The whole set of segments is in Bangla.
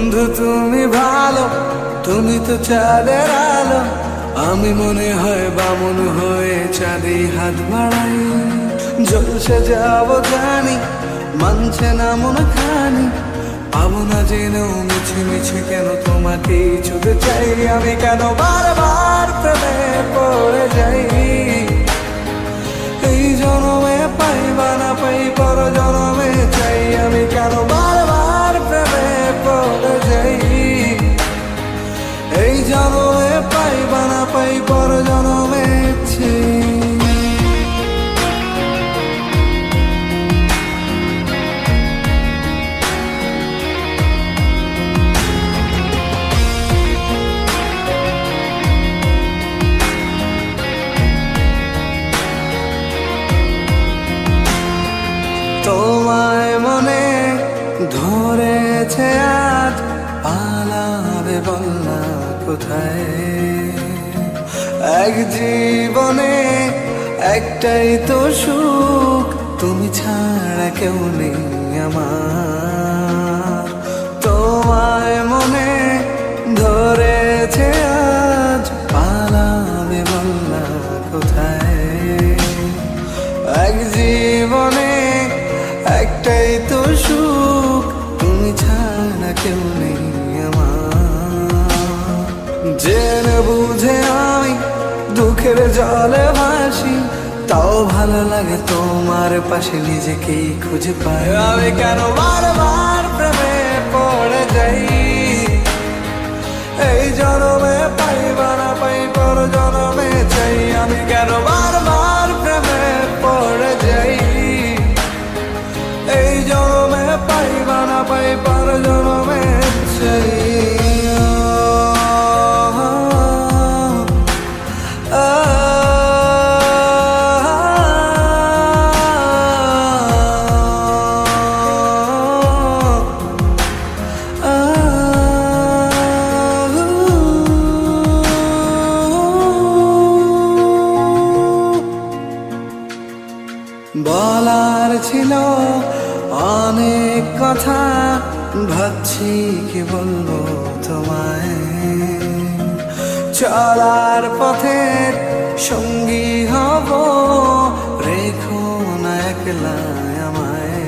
বন্ধু তুমি ভালো, তুমি তো চাঁদের আলো। আমি মনে হয় বামন হয়ে চাঁদে হাত বাড়াই। জলসে যাবো জানি, মানছে না মন খানি। পাবো না জেনেও মিছে মিছে কেন তোমাকে ছুতে চাই। আমি কেন বারবার প্রেমে পড়ে যাই। এই জনমে পাই বা না পাই, পর জনমে চাই। আমি কেন বারবার প্রেমে পড়ে যাই। এই জনমে পাই বা না পাই, পর জনমে চাই। তোমায় মনে ধরেছে আজ, পালাবে বল না কোথায়। এক জীবনে একটাই তো সুখ, তুমি ছাড়া কেউ নেই আমার। তোমায় মনে ধরেছে আজ, পালাবে বল না কোথায়। এক জীবনে একটাই তো সুখ, তুমি ছাড়া কেউ নেই আমার। জেনে বুঝে আমি দুঃখের জলে ভাসি, তাও ভালো লাগে তোমার পাশে নিজেকেই খুঁজে পাই। আমি কেন বারবার প্রেমে পড়ে যাই। এই জনমে পাই বা না পাই, পর জনমে চাই। আমি কেন বারবার প্রেমে পড়ে যাই। এই জনমে পাই বা না পাই, পর জনমে চাই। বলার ছিল অনেক কথা, ভাবছি কি বলবো তোমায়। চলার পথের সঙ্গী হব, রেখো না একলা আমায়।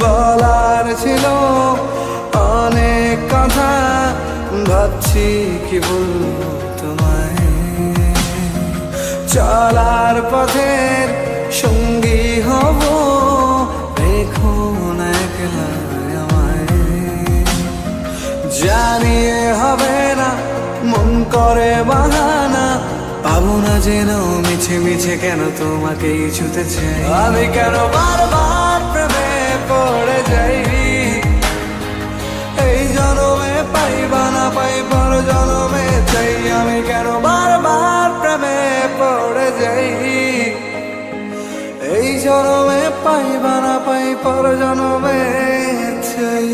বলার ছিল অনেক কথা, ভাবছি কি বলবো তোমায়। চলার পথের সঙ্গী হব, রেখো না একলা আমায়। জানিয়ে হবে না, মন করে বাহানা। পাবো না যেন মিছে মিছে কেন তোমাকেই ছুতে চাই। আমি কেন বারবার প্রেমে পড়ে যাই। এই জনমে পাই বা না পাই, পর জনমে চাই। আমি কেন বারবার প্রেমে পড়ে যাই। এই জনমে পাই বা না পাই, পর জনমে চাই।